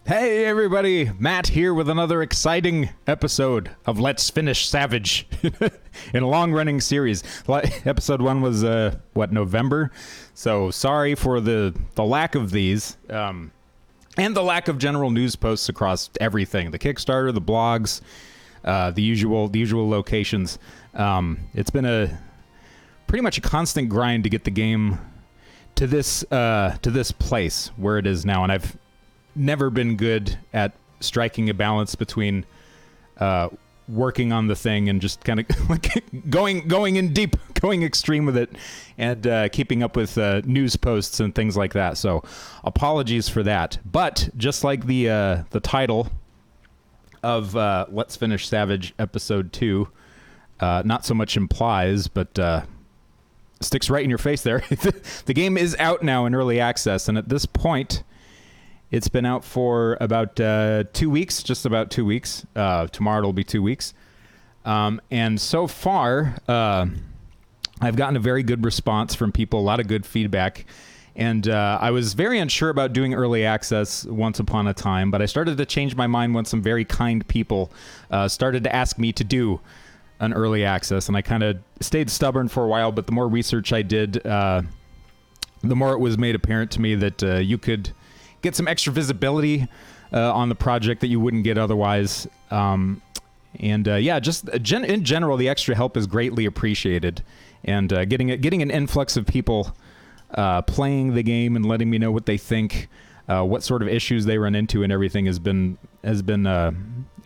Hey everybody, Matt here with another exciting episode of Let's Finish Savage in a long-running series. Episode 1 was, November? So sorry for the lack of these, and the lack of general news posts across everything. The Kickstarter, the blogs, the usual locations. It's been pretty much a constant grind to get the game to this place where it is now, and I've never been good at striking a balance between working on the thing and just kind of going in deep, going extreme with it, and keeping up with news posts and things like that. So apologies for that. But just like the title of Let's Finish Savage Episode 2 not so much implies, but sticks right in your face there. The game is out now in early access, and at this point it's been out for about 2 weeks, just about 2 weeks. Tomorrow it'll be 2 weeks. And so far, I've gotten a very good response from people, a lot of good feedback. And I was very unsure about doing early access once upon a time, but I started to change my mind when some very kind people started to ask me to do an early access. And I kind of stayed stubborn for a while, but the more research I did, the more it was made apparent to me that you could get some extra visibility on the project that you wouldn't get otherwise. Just in general, the extra help is greatly appreciated. And getting an influx of people playing the game and letting me know what they think, what sort of issues they run into and everything has been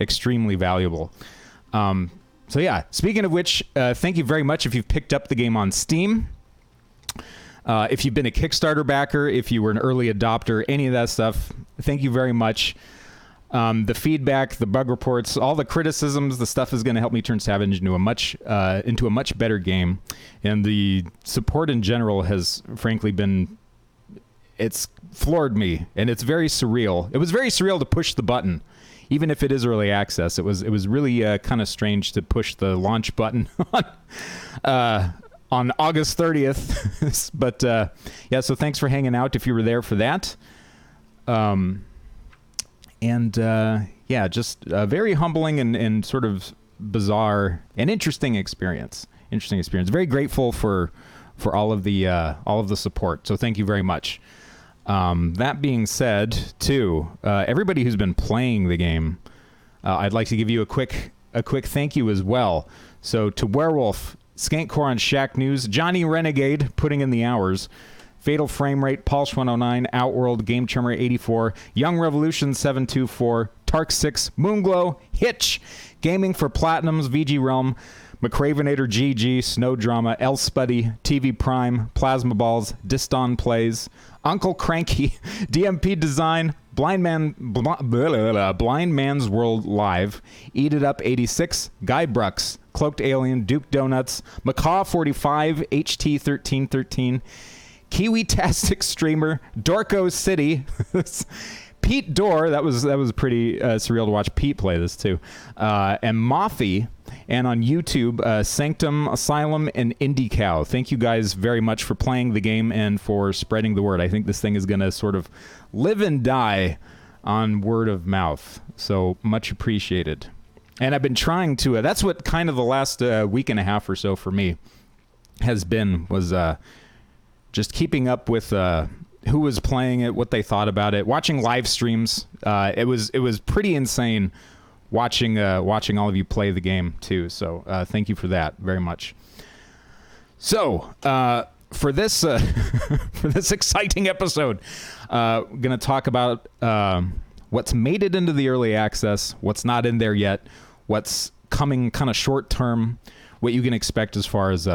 extremely valuable. Speaking of which, thank you very much if you've picked up the game on Steam. If you've been a Kickstarter backer, if you were an early adopter, any of that stuff, thank you very much. The feedback, the bug reports, all the criticisms, the stuff is going to help me turn Savage into a much better game. And the support in general has frankly it's floored me, and it's very surreal. It was very surreal to push the button, even if it is early access. It was really kind of strange to push the launch button on August 30th. But so thanks for hanging out if you were there for that. Just a very humbling and sort of bizarre and interesting experience. Very grateful for all of the support. So thank you very much. That being said, too, everybody who's been playing the game, I'd like to give you a quick thank you as well. So to Werewolf, Skankcore on Shack News, Johnny Renegade putting in the hours, Fatal Frame Rate, Pulse 109, Outworld, Game Charmer 84, Young Revolution 724, Tark 6, Moonglow, Hitch, Gaming for Platinums, VG Realm, McCravenator GG, Snow Drama, El Spuddy, TV Prime, Plasma Balls, Diston Plays, Uncle Cranky, DMP Design, Blind Man's World Live, Eat It Up 86, Guy Brux, Cloaked Alien, Duke Donuts, Macaw 45, HT 1313, Kiwi-tastic Streamer, Dorko City, Pete Dorr, that was pretty surreal to watch Pete play this too, and Mothy, and on YouTube, Sanctum Asylum and Indie Cow. Thank you guys very much for playing the game and for spreading the word. I think this thing is going to sort of live and die on word of mouth, so much appreciated. And I've been trying to, that's what kind of the last week and a half or so for me was just keeping up with who was playing it, what they thought about it, watching live streams. It was pretty insane watching all of you play the game too. So thank you for that very much. So for this exciting episode, going to talk about what's made it into the early access, what's not in there yet, what's coming kind of short term, what you can expect as far as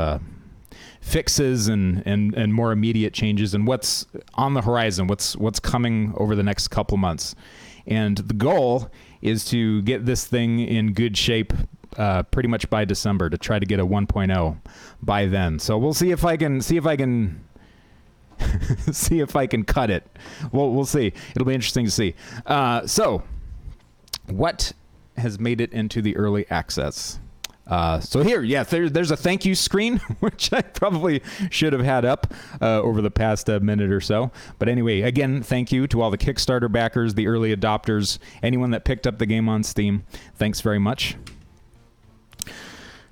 fixes and more immediate changes, and what's on the horizon, what's coming over the next couple months. And the goal is to get this thing in good shape pretty much by December, to try to get a 1.0 by then. So we'll see if I can see if I can cut it. We'll see. It'll be interesting to see. So what has made it into the early access? So here, yeah, there's a thank you screen, which I probably should have had up over the past minute or so. But anyway, again, thank you to all the Kickstarter backers, the early adopters, anyone that picked up the game on Steam. Thanks very much.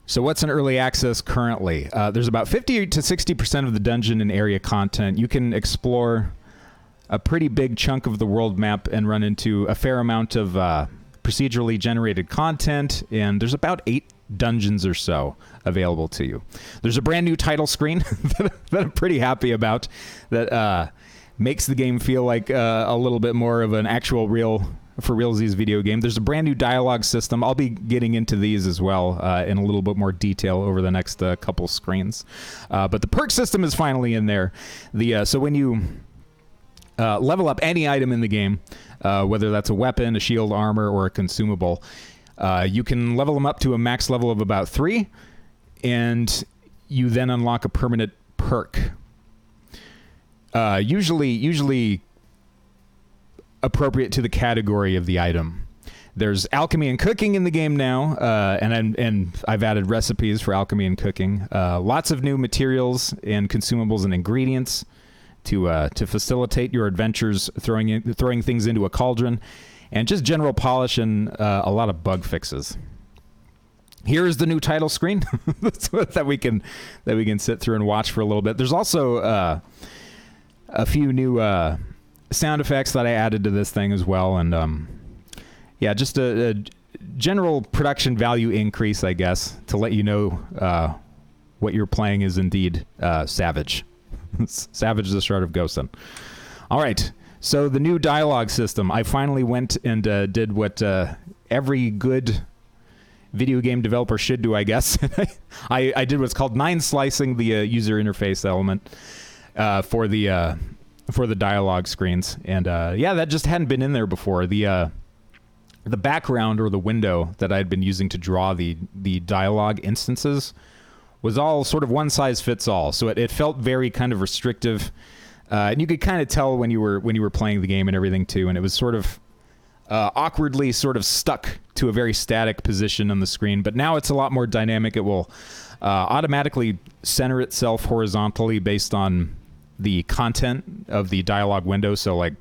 So what's in early access currently? There's about 50 to 60% of the dungeon and area content. You can explore a pretty big chunk of the world map and run into a fair amount of procedurally generated content, and there's about 8 dungeons or so available to you. There's a brand new title screen that I'm pretty happy about that makes the game feel like a little bit more of an actual for realsies video game. There's a brand new dialogue system. I'll be getting into these as well in a little bit more detail over the next couple screens. But the perk system is finally in there. So when you level up any item in the game, whether that's a weapon, a shield, armor, or a consumable, you can level them up to a max level of about 3, and you then unlock a permanent perk. Usually appropriate to the category of the item. There's alchemy and cooking in the game now, and I've added recipes for alchemy and cooking. Lots of new materials and consumables and ingredients to facilitate your adventures, throwing things into a cauldron, and just general polish and a lot of bug fixes. Here is the new title screen that we can sit through and watch for a little bit. There's also a few new sound effects that I added to this thing as well, and yeah, just a general production value increase, I guess, to let you know what you're playing is indeed Savage. Savage the Shroud of Ghosten. All right, so the new dialogue system. I finally went and did what every good video game developer should do, I guess. I did what's called 9-slicing the user interface element for the dialogue screens, and yeah, that just hadn't been in there before. The background or the window that I'd been using to draw the dialogue instances was all sort of one size fits all, so it felt very kind of restrictive, and you could kind of tell when you were playing the game and everything too, and it was sort of awkwardly sort of stuck to a very static position on the screen. But now it's a lot more dynamic. It will automatically center itself horizontally based on the content of the dialogue window, so like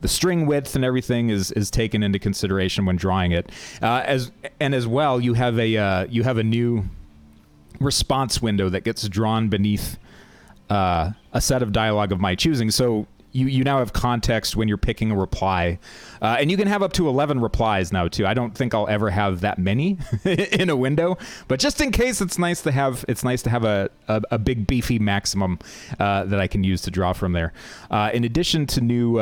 the string width and everything is taken into consideration when drawing it. As well, you have a new response window that gets drawn beneath a set of dialogue of my choosing. So you now have context when you're picking a reply, and you can have up to 11 replies now too. I don't think I'll ever have that many in a window, but just in case, it's nice to have a big beefy maximum that I can use to draw from there. In addition to new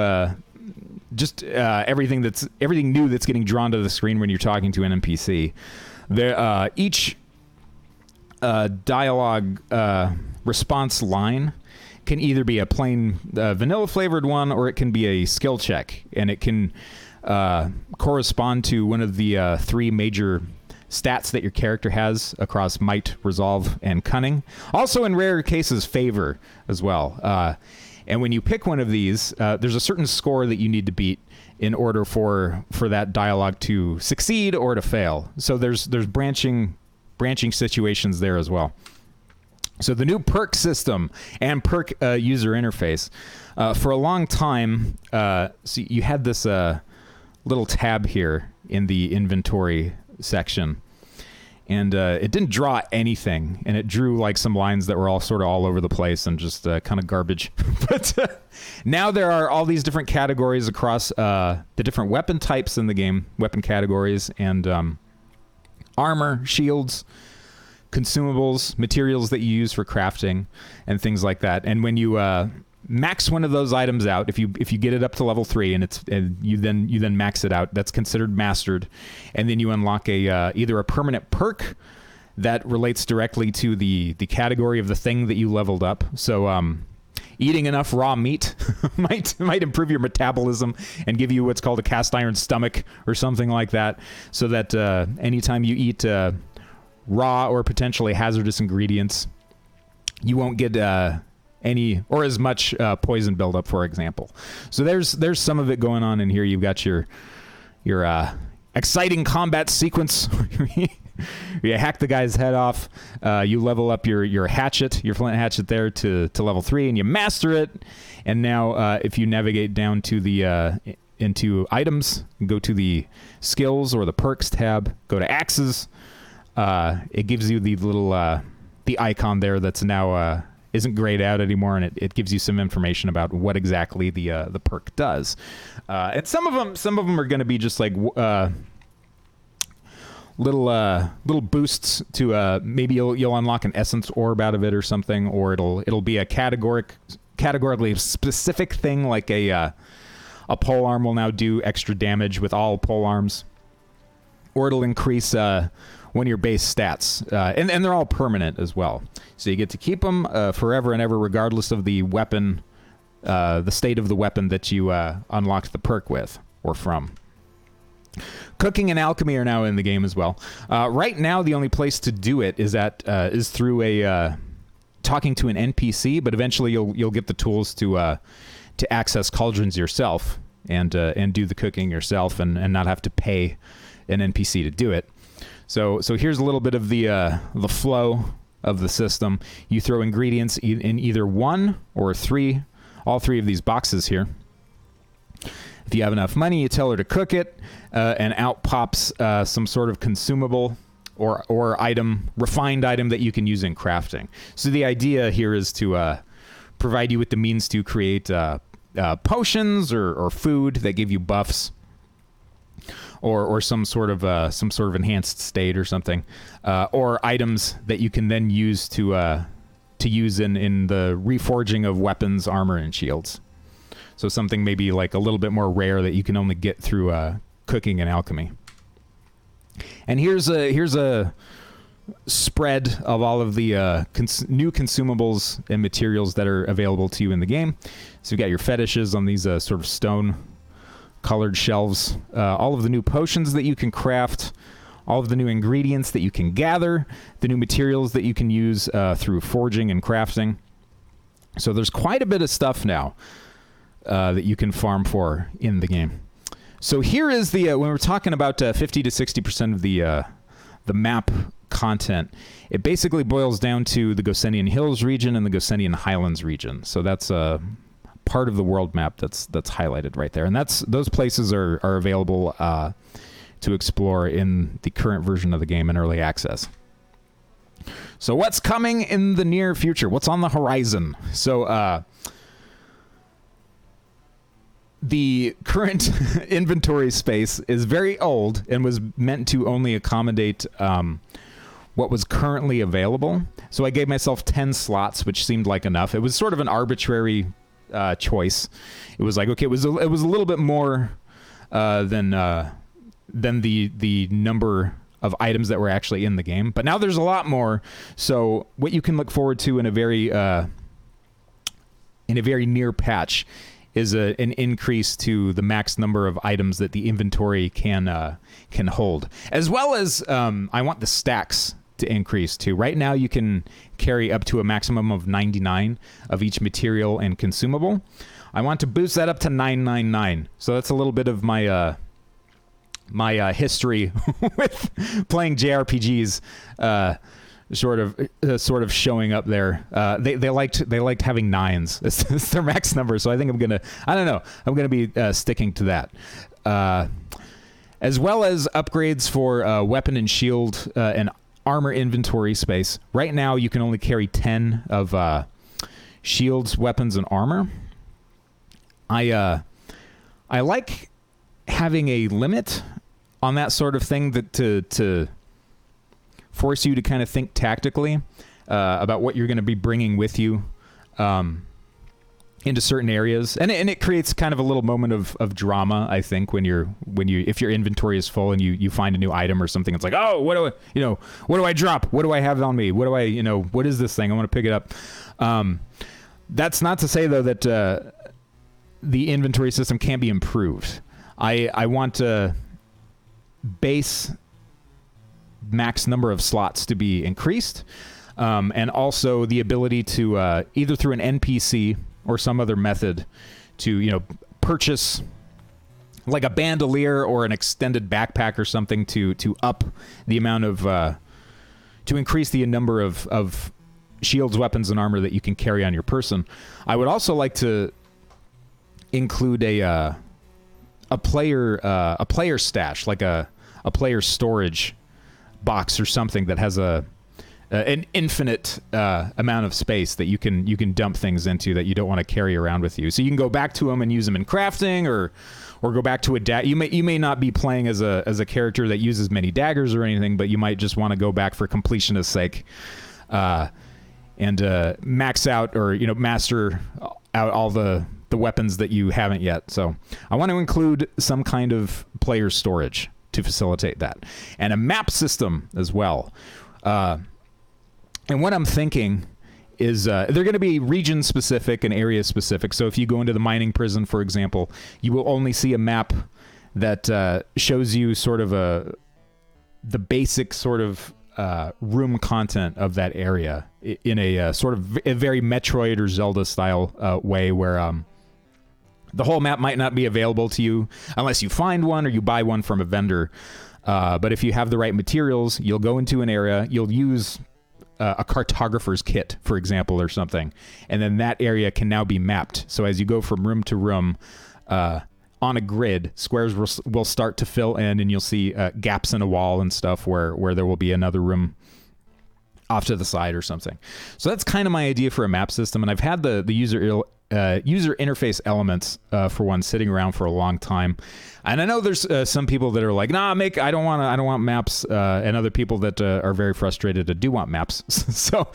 everything new that's getting drawn to the screen when you're talking to an NPC. There, each dialogue response line can either be a plain vanilla flavored one, or it can be a skill check, and it can correspond to one of the 3 major stats that your character has across might, resolve, and cunning. Also, in rare cases, favor as well. And when you pick one of these, there's a certain score that you need to beat in order for that dialogue to succeed or to fail. So there's branching situations there as well. So the new perk system and perk user interface. For a long time, so you had this little tab here in the inventory section, and it didn't draw anything, and it drew like some lines that were all sort of all over the place and just kind of garbage. But now there are all these different categories across the different weapon types in the game, weapon categories, and armor, shields, consumables, materials that you use for crafting, and things like that. And when you max one of those items out, if you get it up to level 3 and you then max it out, that's considered mastered, and then you unlock either a permanent perk that relates directly to the category of the thing that you leveled up. So eating enough raw meat might improve your metabolism and give you what's called a cast iron stomach or something like that, so that anytime you eat raw or potentially hazardous ingredients, you won't get any or as much poison buildup, for example. So there's some of it going on in here. You've got your exciting combat sequence You hack the guy's head off. You level up your hatchet, your flint hatchet there to level 3, and you master it. And now, if you navigate down to the into items, go to the skills or the perks tab, go to axes. It gives you the little the icon there that's now isn't grayed out anymore, and it gives you some information about what exactly the perk does. And some of them are going to be just like little boosts to maybe you'll unlock an essence orb out of it or something, or it'll be a categorically specific thing, like a pole arm will now do extra damage with all pole arms, or it'll increase one of your base stats, and they're all permanent as well. So you get to keep them forever and ever, regardless of the weapon, the state of the weapon that you unlocked the perk with or from. Cooking and alchemy are now in the game as well. Right now, the only place to do it is through a talking to an NPC, but eventually you'll get the tools to access cauldrons yourself and do the cooking yourself and not have to pay an NPC to do it. So here's a little bit of the flow of the system. You throw ingredients in either one or all three of these boxes here. If you have enough money, you tell her to cook it, and out pops some sort of consumable or item, refined item that you can use in crafting. So the idea here is to provide you with the means to create potions or food that give you buffs, or some sort of enhanced state or something, or items that you can then use to use in the reforging of weapons, armor, and shields. So something maybe like a little bit more rare that you can only get through cooking and alchemy. And here's a spread of all of the new consumables and materials that are available to you in the game. So you got your fetishes on these sort of stone colored shelves, all of the new potions that you can craft, all of the new ingredients that you can gather, the new materials that you can use through forging and crafting. So there's quite a bit of stuff now that you can farm for in the game. So here is the when we're talking about 50 to 60% of the map content, it basically boils down to the Gosenian Hills region and the Gosenian Highlands region. So that's part of the world map that's highlighted right there, and those places are available to explore in the current version of the game in early access. So what's coming in the near future? What's on the horizon? So the current inventory space is very old and was meant to only accommodate what was currently available. So I gave myself 10 slots, which seemed like enough. It was sort of an arbitrary choice. It was like, okay, it was a little bit more than the number of items that were actually in the game. But now there's a lot more. So what you can look forward to in a very near patch is an increase to the max number of items that the inventory can hold, as well as I want the stacks to increase too. Right now you can carry up to a maximum of 99 of each material and consumable. I want to boost that up to 999. So that's a little bit of my my history with playing JRPGs. Sort of showing up there. They liked having 9s. It's their max number. So I think I'm gonna be sticking to that, as well as upgrades for weapon and shield and armor inventory space. Right now you can only carry 10 of shields, weapons, and armor. I like having a limit on that sort of thing that to force you to kind of think tactically about what you're going to be bringing with you into certain areas, and it creates kind of a little moment of drama. I think if your inventory is full and you find a new item or something, it's like, oh, what do I drop? What do I have on me? What is this thing? I want to pick it up. That's not to say though that the inventory system can be improved. I want base max number of slots to be increased, and also the ability to either through an NPC or some other method to purchase like a bandolier or an extended backpack or something to up the amount of to increase the number of shields, weapons, and armor that you can carry on your person. I would also like to include a player stash, like a player storage box or something that has an infinite amount of space that you can dump things into that you don't want to carry around with you. So you can go back to them and use them in crafting, or go back to a you may not be playing as a character that uses many daggers or anything, but you might just want to go back for completionist's sake, and max out, or master out all the weapons that you haven't yet. So I want to include some kind of player storage to facilitate that, and a map system as well. And what I'm thinking is they're going to be region specific and area specific. So if you go into the mining prison, for example, you will only see a map that shows you sort of the basic sort of room content of that area in a sort of a very Metroid or Zelda style way, where the whole map might not be available to you unless you find one or you buy one from a vendor. But if you have the right materials, you'll go into an area, you'll use a cartographer's kit, for example, or something, and then that area can now be mapped. So as you go from room to room on a grid, squares will start to fill in, and you'll see gaps in a wall and stuff where there will be another room off to the side or something. So that's kind of my idea for a map system, and I've had the user interface elements for one sitting around for a long time, and I know there's some people that are like, nah, I don't want maps, and other people that are very frustrated and do want maps. So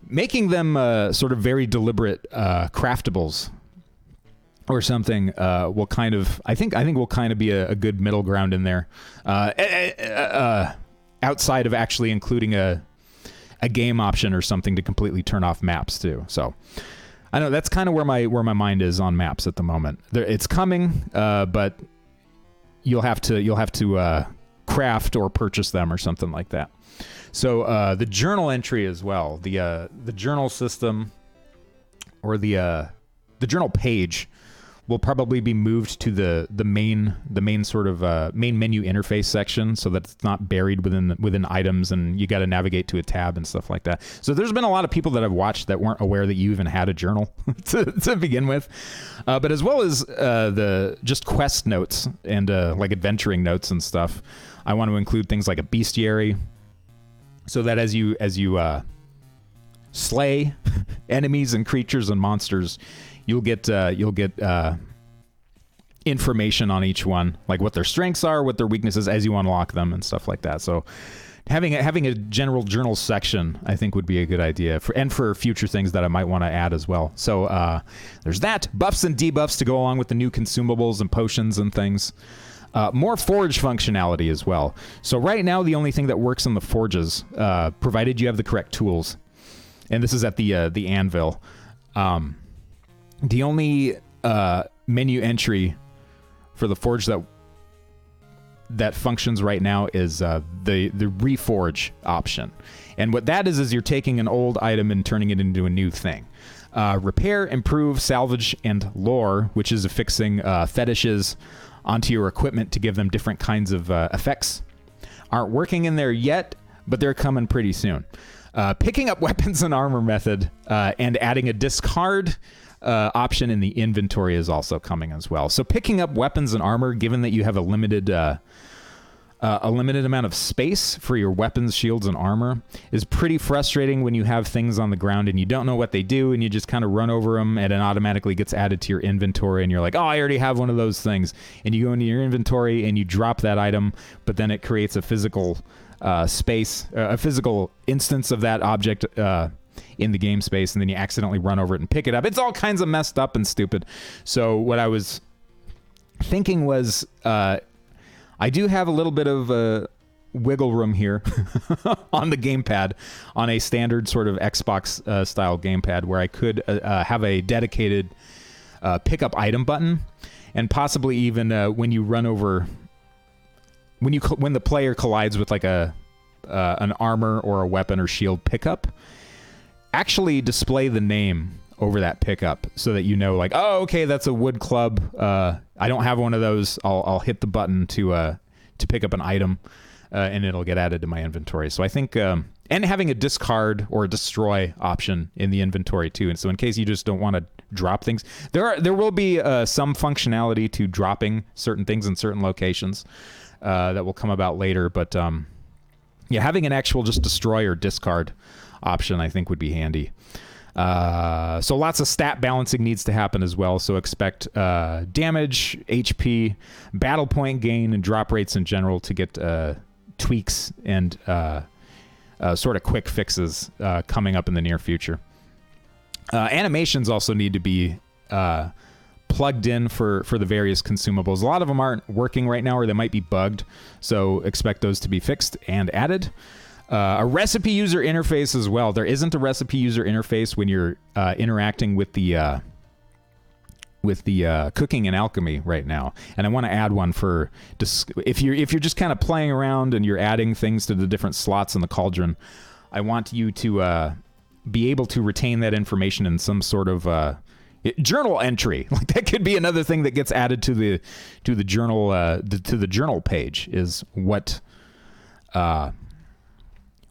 making them sort of very deliberate craftables or something will kind of, I think will kind of be a good middle ground in there, outside of actually including a game option or something to completely turn off maps too. So I know that's kind of where my mind is on maps at the moment. It's coming, but you'll have to craft or purchase them or something like that. So the journal entry as well, the journal system, or the journal page, will probably be moved to the main sort of main menu interface section, so that it's not buried within items and you got to navigate to a tab and stuff like that. So there's been a lot of people that I've watched that weren't aware that you even had a journal to begin with, but as well as the just quest notes and like adventuring notes and stuff. I want to include things like a bestiary, so that as you slay enemies and creatures and monsters, you'll get information on each one, like what their strengths are, what their weaknesses, as you unlock them and stuff like that. So having a general journal section, I think, would be a good idea for future things that I might want to add as well. So there's that. Buffs and debuffs to go along with the new consumables and potions and things. More forge functionality as well. So right now, the only thing that works in the forges, provided you have the correct tools, and this is at the anvil, the only menu entry for the forge that functions right now is the reforge option. And what that is you're taking an old item and turning it into a new thing. Repair, improve, salvage, and lore, which is affixing fetishes onto your equipment to give them different kinds of effects, aren't working in there yet, but they're coming pretty soon. Picking up weapons and armor method, and adding a discard option in the inventory is also coming as well. So picking up weapons and armor, given that you have a limited amount of space for your weapons, shields, and armor, is pretty frustrating when you have things on the ground and you don't know what they do, and you just kind of run over them and it automatically gets added to your inventory, and you're like, oh, I already have one of those things. And you go into your inventory and you drop that item, but then it creates a physical space, a physical instance of that object in the game space, and then you accidentally run over it and pick it up. It's all kinds of messed up and stupid. So what I was thinking was, I do have a little bit of wiggle room here on the gamepad, on a standard sort of Xbox style gamepad, where I could have a dedicated pickup item button, and possibly even when you run over, when the player collides with like an armor or a weapon or shield pickup, actually display the name over that pickup so that you know, like, oh, okay, that's a wood club. I don't have one of those. I'll hit the button to pick up an item, and it'll get added to my inventory. So I think, and having a discard or a destroy option in the inventory too. And so in case you just don't want to drop things, there will be some functionality to dropping certain things in certain locations that will come about later. But yeah, having an actual just destroy or discard option, I think, would be handy. So lots of stat balancing needs to happen as well. So expect damage, HP, battle point gain, and drop rates in general to get tweaks and sort of quick fixes coming up in the near future. Animations also need to be plugged in for the various consumables. A lot of them aren't working right now, or they might be bugged. So expect those to be fixed and added. A recipe user interface as well. There isn't a recipe user interface when you're interacting with the cooking and alchemy right now, and I want to add one for if you're just kind of playing around and you're adding things to the different slots in the cauldron. I want you to be able to retain that information in some sort of journal entry. Like, that could be another thing that gets added to the journal to the journal page, is what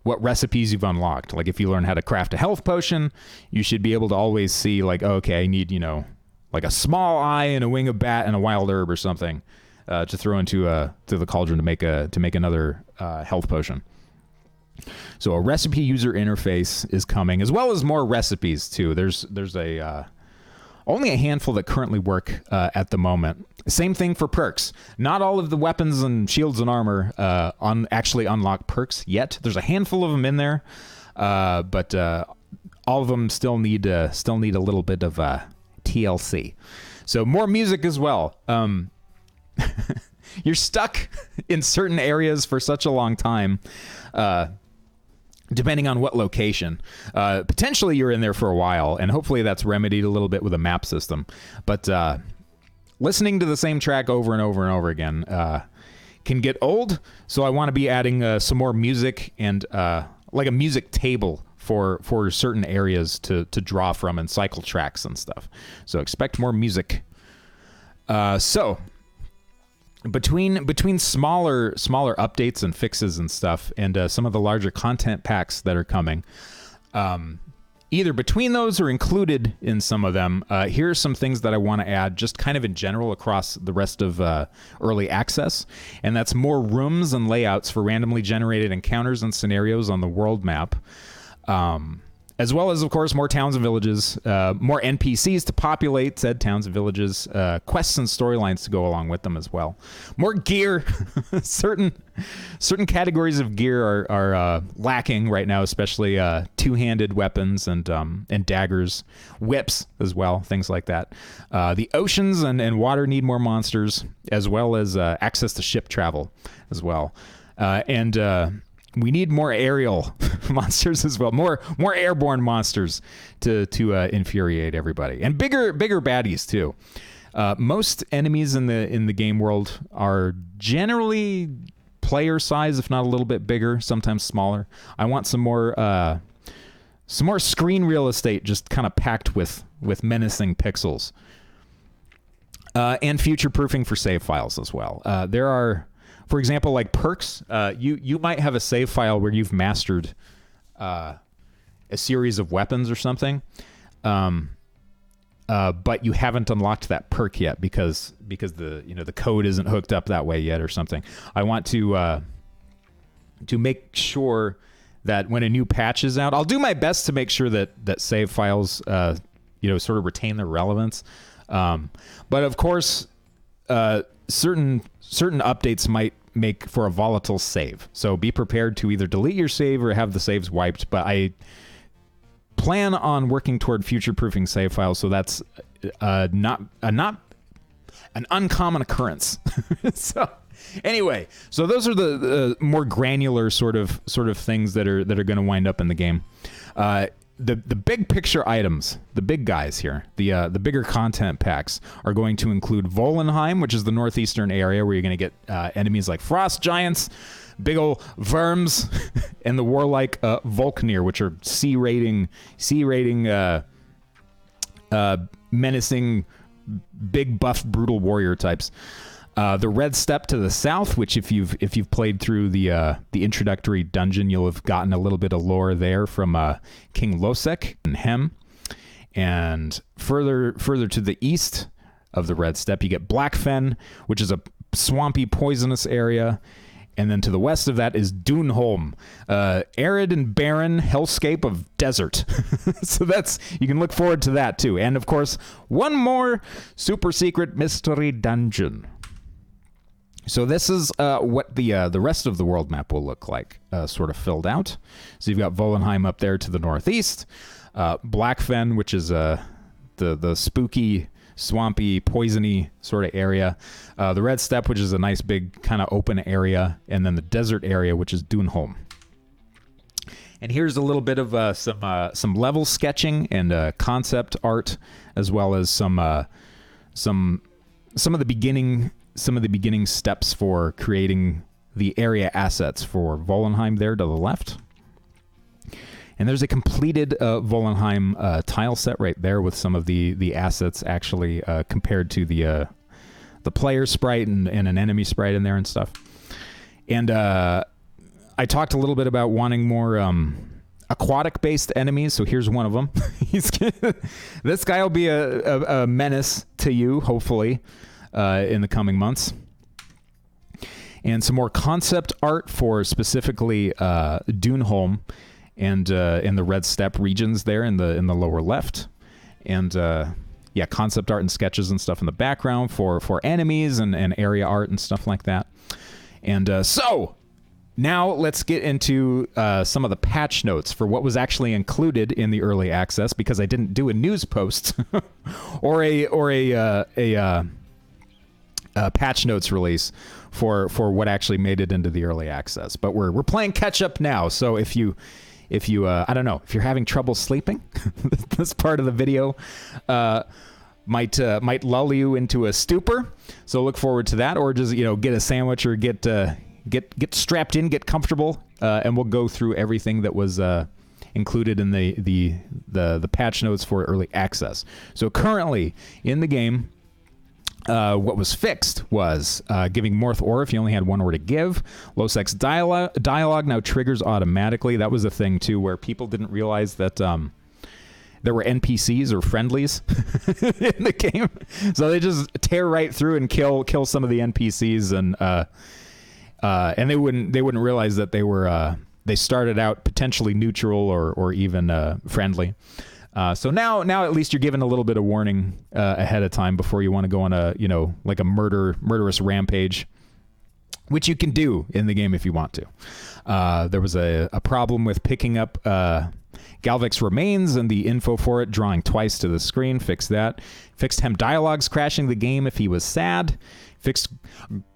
recipes you've unlocked. Like, if you learn how to craft a health potion, you should be able to always see, like, okay, I need, like a small eye and a wing of bat and a wild herb or something to throw into the cauldron to make another health potion. So a recipe user interface is coming, as well as more recipes too. There's only a handful that currently work at the moment. Same thing for perks. Not all of the weapons and shields and armor actually unlock perks yet. There's a handful of them in there, but all of them still need a little bit of TLC. So more music as well. You're stuck in certain areas for such a long time, depending on what location. Potentially you're in there for a while, and hopefully that's remedied a little bit with a map system. But listening to the same track over and over and over again can get old, so I want to be adding some more music and like a music table for certain areas to draw from and cycle tracks and stuff. So expect more music. So between smaller updates and fixes and stuff, and some of the larger content packs that are coming, either between those or included in some of them, here are some things that I want to add just kind of in general across the rest of early access. And that's more rooms and layouts for randomly generated encounters and scenarios on the world map. As well as, of course, more towns and villages, more NPCs to populate said towns and villages, quests and storylines to go along with them as well. More gear. certain categories of gear are lacking right now, especially two-handed weapons and daggers, whips as well, things like that. The oceans and water need more monsters, as well as access to ship travel as well. We need more aerial monsters as well, more airborne monsters to infuriate everybody, and bigger baddies too. Most enemies in the game world are generally player size, if not a little bit bigger, sometimes smaller. I want some more screen real estate, just kind of packed with menacing pixels, and future proofing for save files as well. There are, for example, like perks. You might have a save file where you've mastered a series of weapons or something, but you haven't unlocked that perk yet because the code isn't hooked up that way yet or something. I want to make sure that when a new patch is out, I'll do my best to make sure that save files sort of retain their relevance. But of course, certain updates might make for a volatile save. So be prepared to either delete your save or have the saves wiped. But I plan on working toward future-proofing save files, so that's not an uncommon occurrence. So anyway, so those are the more granular sort of things that are going to wind up in the game. The big picture items, the big guys here, the bigger content packs are going to include Volenheim, which is the northeastern area where you're going to get enemies like frost giants, big ol' verms, and the warlike Volknir, which are C rating menacing, big buff, brutal warrior types. The red steppe to the south, which if you've played through the introductory dungeon, you'll have gotten a little bit of lore there from King Losek and Hem. And further to the east of the red steppe, you get Blackfen, which is a swampy, poisonous area. And then to the west of that is Dunholm, arid and barren hellscape of desert. So you can look forward to that too. And of course, one more super secret mystery dungeon. So this is what the rest of the world map will look like, sort of filled out. So you've got Volenheim up there to the northeast, Blackfen, which is the spooky, swampy, poisony sort of area, the red steppe, which is a nice big kind of open area, and then the desert area, which is Dunholm. And here's a little bit of some level sketching and concept art, as well as some of the beginning steps for creating the area assets for Volenheim there to the left. And there's a completed Volenheim tile set right there with some of the assets actually compared to the player sprite and an enemy sprite in there and stuff. And I talked a little bit about wanting more aquatic-based enemies, so here's one of them. This guy will be a menace to you, hopefully, in the coming months. And some more concept art for specifically Dunholm and in the red steppe regions there in the lower left. And concept art and sketches and stuff in the background for enemies and area art and stuff like that. And so now let's get into some of the patch notes for what was actually included in the early access, because I didn't do a news post or a patch notes release for what actually made it into the early access. But we're playing catch up now. So if you I don't know, if you're having trouble sleeping, this part of the video might lull you into a stupor. So look forward to that, or just get a sandwich or get strapped in, get comfortable, and we'll go through everything that was included in the patch notes for early access. So currently in the game, what was fixed was giving Morth ore if you only had one ore to give. Losek's dialogue now triggers automatically. That was a thing too, where people didn't realize that there were NPCs or friendlies in the game, so they just tear right through and kill some of the NPCs, and they wouldn't realize that they started out potentially neutral or even friendly. So now at least you're given a little bit of warning ahead of time before you want to go on a murderous rampage, which you can do in the game if you want to. There was a problem with picking up Galvik's remains and the info for it drawing twice to the screen. Fixed that. Fixed Hem dialogues crashing the game if he was sad. Fixed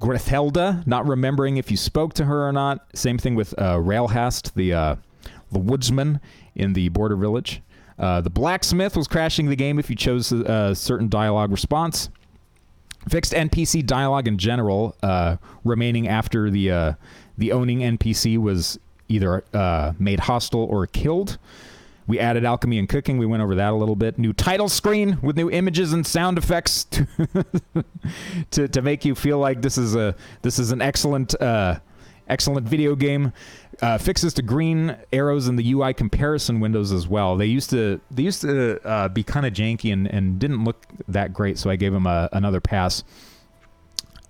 Grethelda not remembering if you spoke to her or not. Same thing with Railhast, the woodsman in the border village. The blacksmith was crashing the game if you chose a certain dialogue response. Fixed NPC dialogue in general, remaining after the owning NPC was either made hostile or killed. We added alchemy and cooking. We went over that a little bit. New title screen with new images and sound effects to make you feel like this is an excellent video game. Fixes to green arrows in the UI comparison windows as well. They used to be kind of janky and didn't look that great, so I gave them another pass.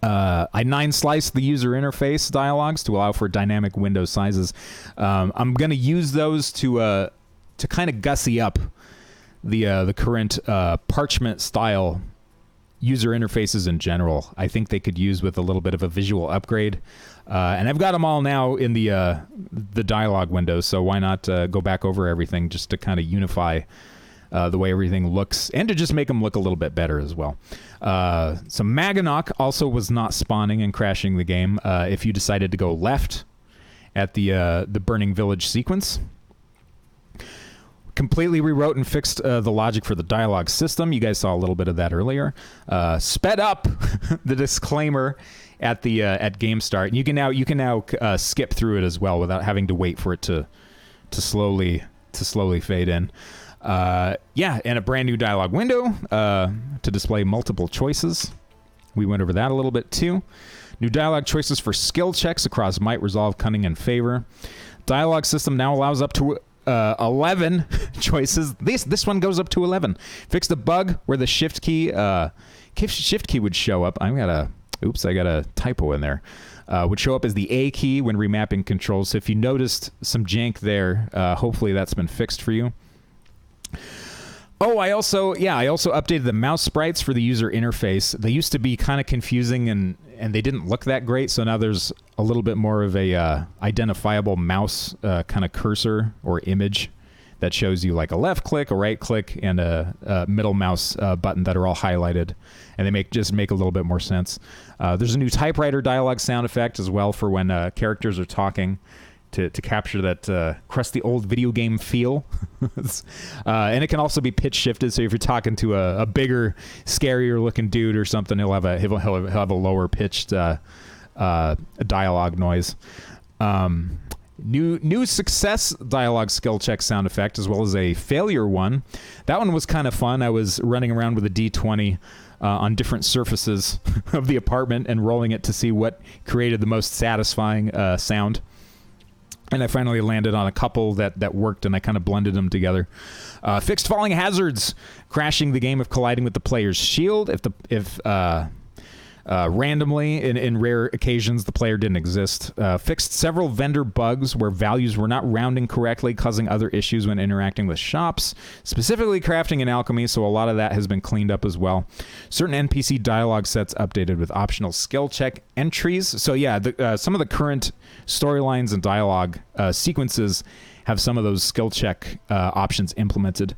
I 9-sliced the user interface dialogues to allow for dynamic window sizes. I'm going to use those to kind of gussy up the current parchment style user interfaces in general. I think they could use with a little bit of a visual upgrade. And I've got them all now in the dialogue window, so why not go back over everything just to kind of unify the way everything looks, and to just make them look a little bit better as well. So Maganok also was not spawning and crashing the game if you decided to go left at the burning village sequence. Completely rewrote and fixed the logic for the dialogue system. You guys saw a little bit of that earlier. Sped up the disclaimer at game start. You can now skip through it as well without having to wait for it to slowly fade in. Yeah, and a brand new dialogue window to display multiple choices. We went over that a little bit too. New dialogue choices for skill checks across might, resolve, cunning, and favor. Dialogue system now allows up to 11 choices. This one goes up to 11. Fixed a bug where the shift key would show up. I got a typo in there. Would show up as the A key when remapping controls. So if you noticed some jank there, hopefully that's been fixed for you. Oh, I also updated the mouse sprites for the user interface. They used to be kind of confusing and they didn't look that great. So now there's a little bit more of a identifiable mouse kind of cursor or image that shows you like a left click, a right click, and a middle mouse button that are all highlighted, and they just make a little bit more sense. There's a new typewriter dialogue sound effect as well for when characters are talking, to capture that crusty old video game feel. And it can also be pitch shifted, so if you're talking to a bigger, scarier looking dude or something, he'll have a lower pitched dialogue noise. New success dialogue skill check sound effect, as well as a failure one. That one was kind of fun. I was running around with a D20 on different surfaces of the apartment and rolling it to see what created the most satisfying sound. And I finally landed on a couple that worked, and I kind of blended them together. Fixed falling hazards, crashing the game if colliding with the player's shield. If randomly, in rare occasions, the player didn't exist. Fixed several vendor bugs where values were not rounding correctly, causing other issues when interacting with shops, specifically crafting and alchemy, so a lot of that has been cleaned up as well. Certain NPC dialogue sets updated with optional skill check entries. So yeah, some of the current storylines and dialogue sequences have some of those skill check options implemented.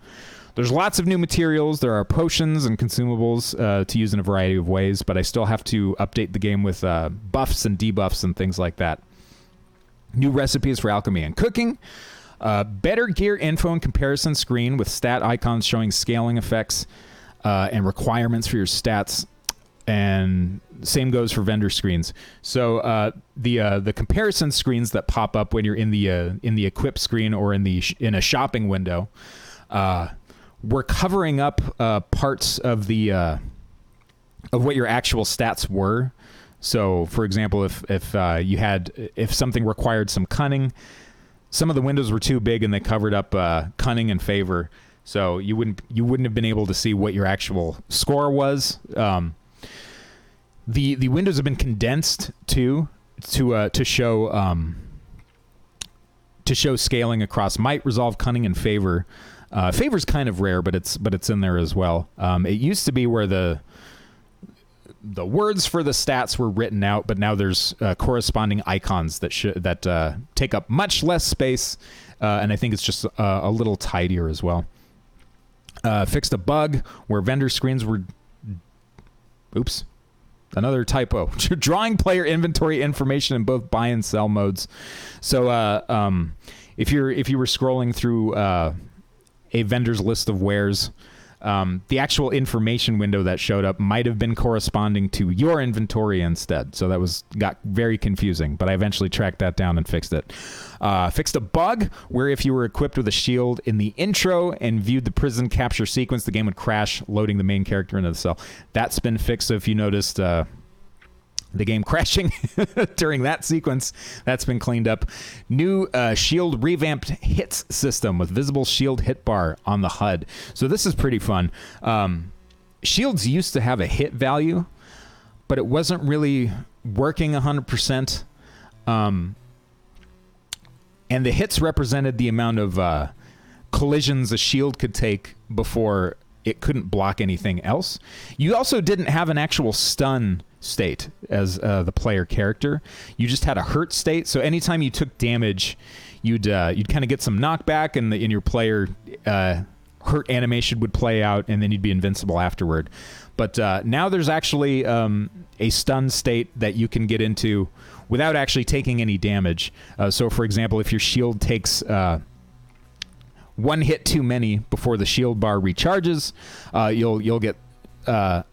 There's lots of new materials. There are potions and consumables to use in a variety of ways, but I still have to update the game with buffs and debuffs and things like that. New recipes for alchemy and cooking. Better gear info and comparison screen with stat icons showing scaling effects and requirements for your stats. And same goes for vendor screens. So the comparison screens that pop up when you're in the equip screen or in a shopping window. We're covering up parts of the of what your actual stats were. So, for example, if something required some cunning, some of the windows were too big and they covered up cunning and favor. So you wouldn't have been able to see what your actual score was. The windows have been condensed to show scaling across might, resolve, cunning, and favor. Favor's kind of rare, but it's in there as well. It used to be where the words for the stats were written out, but now there's corresponding icons that take up much less space, and I think it's just a little tidier as well. Fixed a bug where vendor screens were... Oops. Another typo. Drawing player inventory information in both buy and sell modes. So if you were scrolling through a vendor's list of wares, the actual information window that showed up might have been corresponding to your inventory instead. So that got very confusing, but I eventually tracked that down and fixed it. Fixed a bug where if you were equipped with a shield in the intro and viewed the prison capture sequence, the game would crash, loading the main character into the cell. That's been fixed. So if you noticed the game crashing during that sequence, that's been cleaned up. New shield revamped hits system with visible shield hit bar on the HUD. So this is pretty fun. Shields used to have a hit value, but it wasn't really working 100%. And the hits represented the amount of collisions a shield could take before it couldn't block anything else. You also didn't have an actual stun state as the player character. You just had a hurt state. So anytime you took damage, you'd kind of get some knockback, and your player hurt animation would play out, and then you'd be invincible afterward. But now there's actually a stun state that you can get into without actually taking any damage. So, for example, if your shield takes one hit too many before the shield bar recharges, you'll get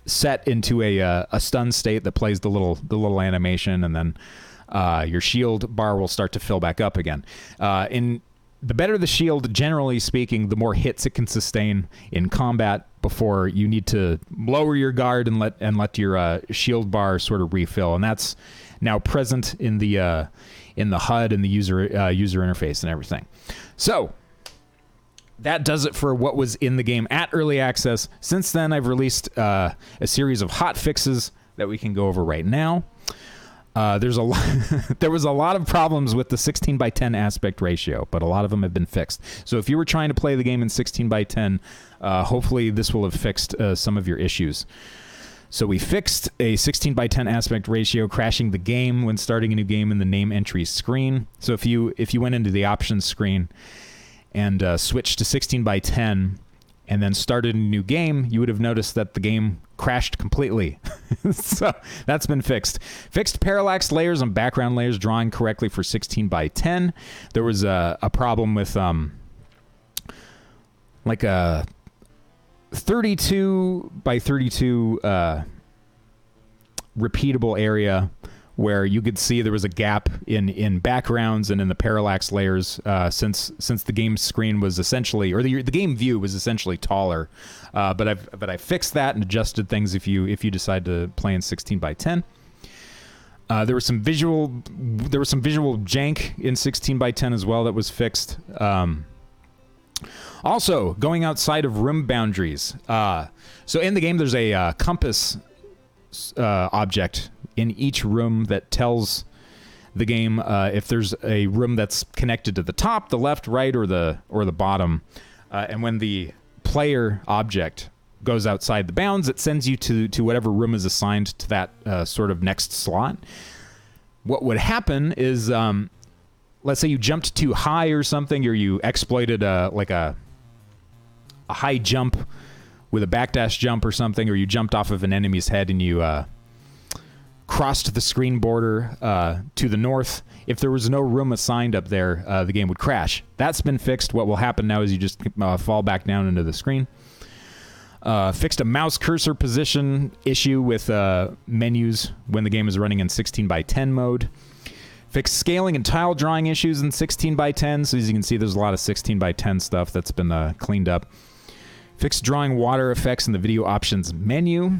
set into a stun state that plays the little animation, and then your shield bar will start to fill back up again. In the better the shield, generally speaking, the more hits it can sustain in combat before you need to lower your guard and let your shield bar sort of refill. And that's now present in the HUD and the user interface and everything. So that does it for what was in the game at early access. Since then, I've released a series of hot fixes that we can go over right now. There was a lot of problems with the 16:10 aspect ratio, but a lot of them have been fixed. So if you were trying to play the game in 16:10, hopefully this will have fixed some of your issues. So we fixed a 16:10 aspect ratio crashing the game when starting a new game in the name entry screen. So if you went into the options screen and switched to 16:10 and then started a new game, you would have noticed that the game crashed completely. So that's been fixed. Fixed parallax layers and background layers drawing correctly for 16:10. There was a problem with like a 32:32 repeatable area where you could see there was a gap in backgrounds and in the parallax layers since the game screen was essentially, or the game view was essentially taller. But I fixed that and adjusted things if you decide to play in 16:10. There was some visual jank in 16:10 as well that was fixed. Also, going outside of room boundaries. So in the game, there's a compass object in each room that tells the game if there's a room that's connected to the top, the left, right, or the bottom. And when the player object goes outside the bounds, it sends you to whatever room is assigned to that sort of next slot. What would happen is, let's say you jumped too high or something, or you exploited like a high jump with a backdash jump or something, or you jumped off of an enemy's head and you crossed the screen border to the north. If there was no room assigned up there, the game would crash. That's been fixed. What will happen now is you just fall back down into the screen. Fixed a mouse cursor position issue with menus when the game is running in 16:10 mode. Fixed scaling and tile drawing issues in 16:10. So as you can see, there's a lot of 16:10 stuff that's been cleaned up. Fixed drawing water effects in the video options menu.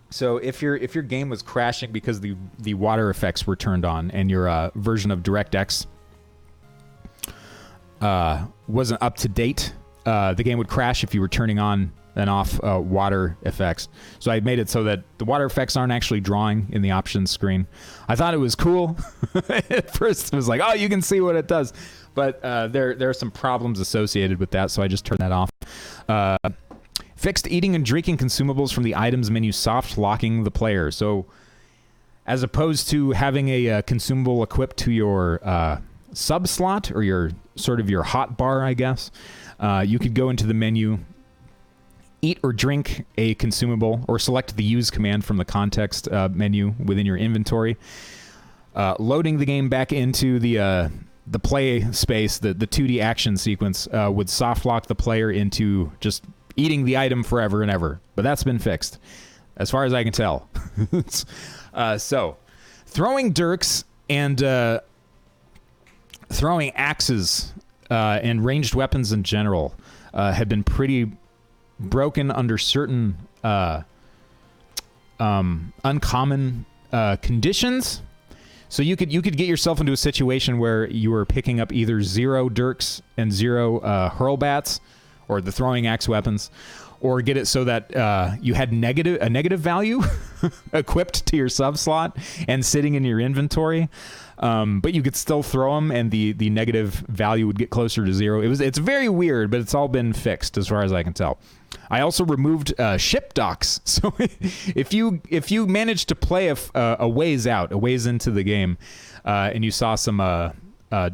So if your game was crashing because the water effects were turned on and your version of DirectX wasn't up to date, the game would crash if you were turning on and off water effects. So I made it so that the water effects aren't actually drawing in the options screen. I thought it was cool. At first it was like, oh, you can see what it does. But there are some problems associated with that, so I just turned that off. Fixed eating and drinking consumables from the items menu, soft locking the player. So as opposed to having a consumable equipped to your sub slot or your sort of your hot bar, I guess, you could go into the menu, eat or drink a consumable, or select the use command from the context menu within your inventory. Loading the game back into the play space, the 2D action sequence would soft lock the player into just eating the item forever and ever. But that's been fixed, as far as I can tell. So, throwing dirks and throwing axes and ranged weapons in general have been pretty broken under certain uncommon conditions. So you could get yourself into a situation where you were picking up either 0 dirks and 0 hurlbats, or the throwing axe weapons, or get it so that you had a negative value equipped to your sub slot and sitting in your inventory, but you could still throw them, and the negative value would get closer to 0. It's very weird, but it's all been fixed as far as I can tell. I also removed ship docks. So if you managed to play a ways out, a ways into the game, and you saw some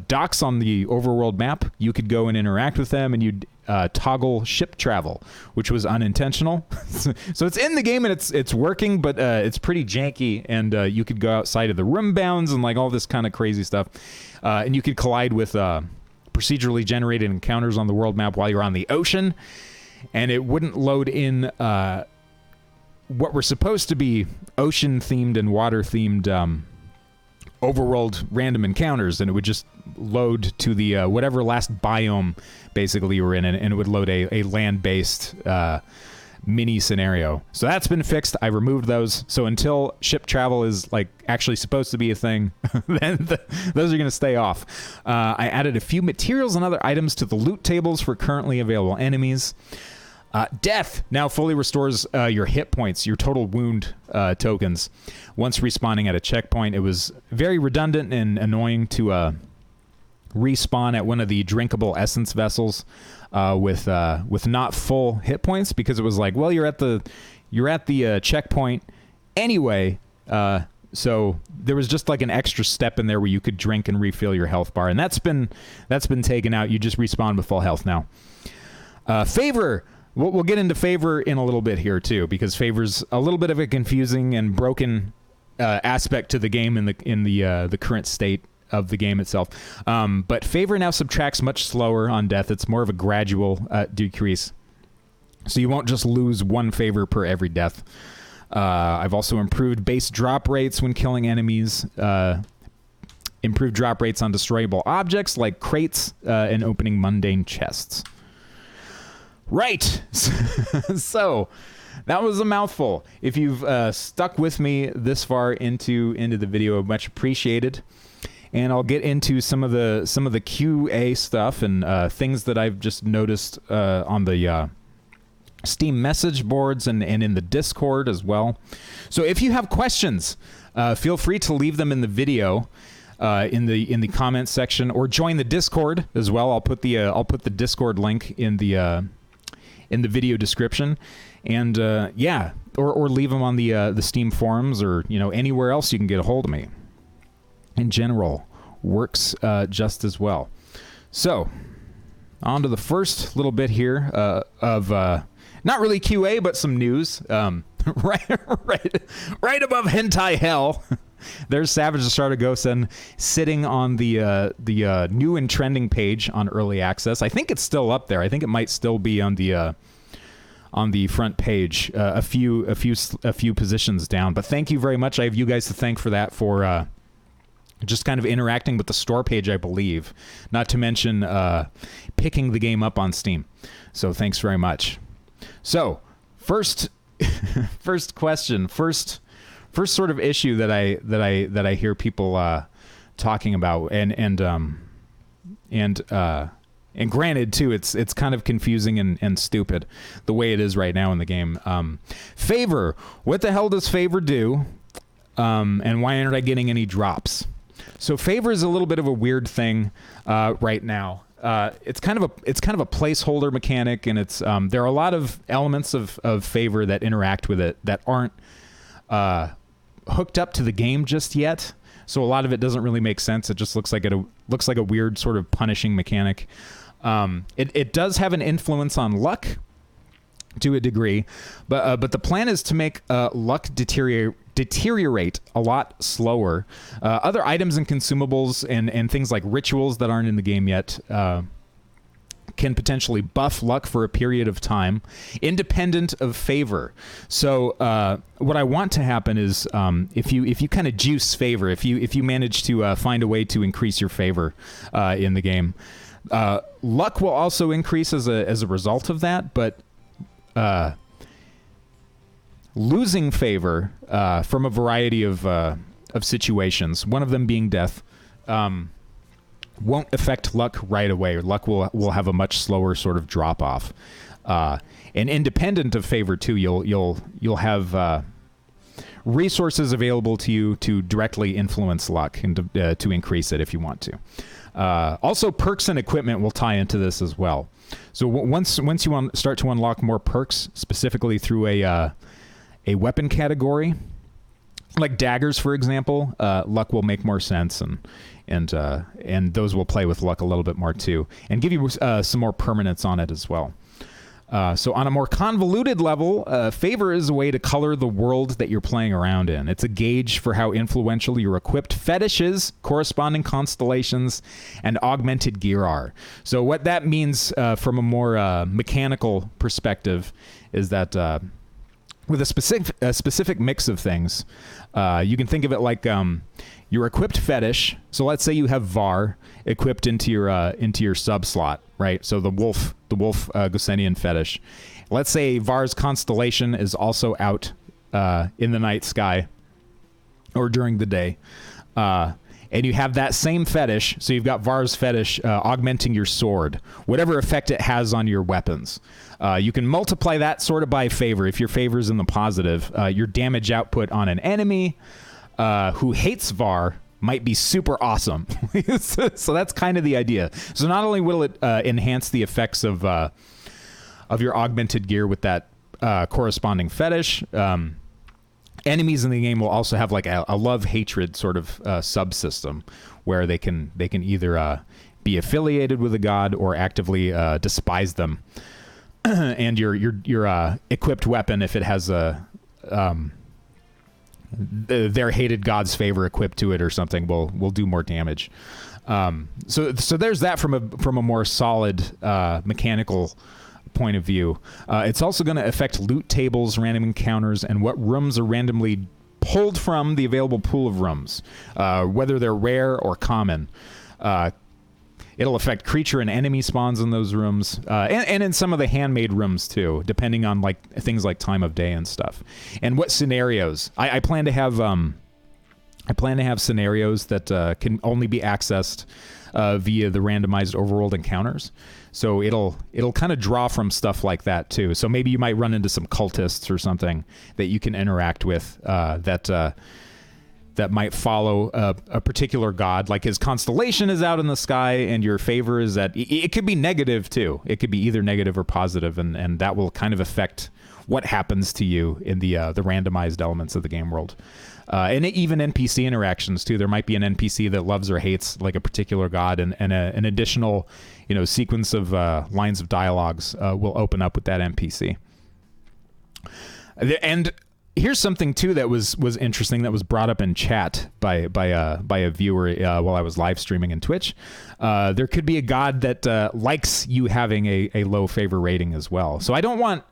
docks on the overworld map, you could go and interact with them, and you'd toggle ship travel, which was unintentional. So it's in the game and it's working, but it's pretty janky, and you could go outside of the room bounds and like all this kind of crazy stuff, and you could collide with procedurally generated encounters on the world map while you're on the ocean, and it wouldn't load in what were supposed to be ocean themed and water themed overworld random encounters, and it would just load to the whatever last biome basically you were in, and it would load a land-based mini scenario. So that's been fixed. I removed those. So until ship travel is like actually supposed to be a thing, then those are going to stay off. I added a few materials and other items to the loot tables for currently available enemies. Death now fully restores your hit points, your total wound tokens, once respawning at a checkpoint. It was very redundant and annoying to respawn at one of the drinkable essence vessels with not full hit points, because it was like, well, you're at the checkpoint anyway. So there was just like an extra step in there where you could drink and refill your health bar, and that's been taken out. You just respawn with full health now. Favor. We'll get into favor in a little bit here too, because favor's a little bit of a confusing and broken aspect to the game in the current state of the game itself. But favor now subtracts much slower on death. It's more of a gradual decrease, so you won't just lose one favor per every death. I've also improved base drop rates when killing enemies. Improved drop rates on destroyable objects like crates and opening mundane chests. Right. So that was a mouthful. If you've stuck with me this far into the video, much appreciated. And I'll get into some of the QA stuff and things that I've just noticed on the Steam message boards and in the Discord as well. So if you have questions, feel free to leave them in the video. In the comments section, or join the Discord as well. I'll put the Discord link in the video description, and yeah, or leave them on the Steam forums, or anywhere else you can get a hold of me. In general, works just as well. So, on to the first little bit here of not really QA, but some news. Right above hentai hell. There's Savage the Sardagosan sitting on the new and trending page on early access. I think it's still up there. I think it might still be on the front page, a few positions down. But thank you very much. I have you guys to thank for that, for just kind of interacting with the store page, I believe. Not to mention picking the game up on Steam. So thanks very much. So first question, first sort of issue that I hear people talking about, and granted too, it's kind of confusing and stupid the way it is right now in the game. Favor, what the hell does favor do? And why aren't I getting any drops? So favor is a little bit of a weird thing right now. It's kind of a placeholder mechanic, and it's there are a lot of elements of favor that interact with it that aren't hooked up to the game just yet. So a lot of it doesn't really make sense. It just looks like a weird sort of punishing mechanic. It does have an influence on luck to a degree, but the plan is to make luck deteriorate a lot slower. Other items and consumables and things like rituals that aren't in the game yet can potentially buff luck for a period of time, independent of favor. So what I want to happen is if you kind of juice favor, if you manage to find a way to increase your favor in the game, luck will also increase as a result of that. But losing favor from a variety of situations, one of them being death, won't affect luck right away. Luck will have a much slower sort of drop off, and independent of favor too. You'll have resources available to you to directly influence luck and to increase it if you want to. Also, perks and equipment will tie into this as well. So once you start to unlock more perks, specifically through a weapon category, like daggers, for example, luck will make more sense, and those will play with luck a little bit more too, and give you some more permanence on it as well. So on a more convoluted level, favor is a way to color the world that you're playing around in. It's a gauge for how influential your equipped fetishes, corresponding constellations, and augmented gear are. So what that means from a more mechanical perspective is that with a specific mix of things. You can think of it like your equipped fetish. So let's say you have Var equipped into your sub slot, right? So the wolf Gosenian fetish. Let's say Var's constellation is also out in the night sky or during the day. And you have that same fetish, so you've got Var's fetish augmenting your sword, whatever effect it has on your weapons. You can multiply that sort of by favor. If your favor's in the positive, your damage output on an enemy who hates Var might be super awesome. So that's kind of the idea. So not only will it enhance the effects of your augmented gear with that corresponding fetish, enemies in the game will also have like a love-hatred sort of subsystem where they can either be affiliated with a god or actively despise them. And your equipped weapon, if it has their hated god's favor equipped to it or something, will do more damage. So there's that from a more solid mechanical point of view. It's also going to affect loot tables, random encounters, and what rooms are randomly pulled from the available pool of rooms, whether they're rare or common. It'll affect creature and enemy spawns in those rooms, and in some of the handmade rooms too, depending on like things like time of day and stuff, and what scenarios. I plan to have scenarios that can only be accessed via the randomized overworld encounters. So it'll kind of draw from stuff like that too. So maybe you might run into some cultists or something that you can interact with that might follow a particular god. Like his constellation is out in the sky and your favor is at... It could be negative too. It could be either negative or positive, and that will kind of affect what happens to you in the randomized elements of the game world. And even NPC interactions too. There might be an NPC that loves or hates like a particular god, and an additional, sequence of lines of dialogues will open up with that NPC. And here's something too that was interesting that was brought up in chat by a viewer while I was live streaming in Twitch. There could be a god that likes you having a low favor rating as well. So I don't want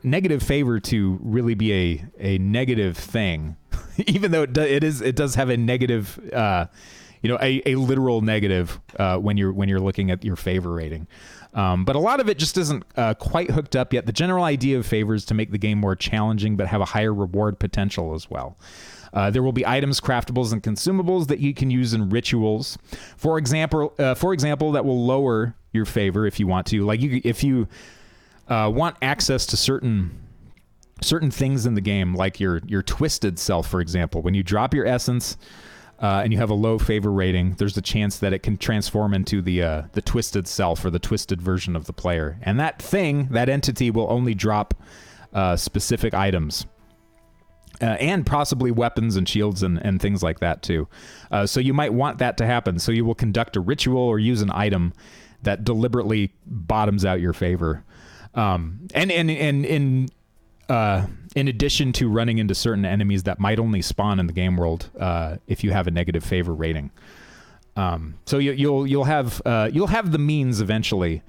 negative favor to really be a negative thing, even though it does have a negative, a literal negative when you're looking at your favor rating. But a lot of it just isn't quite hooked up yet. The general idea of favor is to make the game more challenging, but have a higher reward potential as well. There will be items, craftables, and consumables that you can use in rituals. For example, that will lower your favor if you want to. Like if you want access to certain things in the game, like your twisted self, for example. When you drop your essence and you have a low favor rating, there's a chance that it can transform into the twisted self or the twisted version of the player. And that entity will only drop specific items. And possibly weapons and shields and things like that too. So you might want that to happen. So you will conduct a ritual or use an item that deliberately bottoms out your favor. And in addition to running into certain enemies that might only spawn in the game world if you have a negative favor rating. So you'll have the means eventually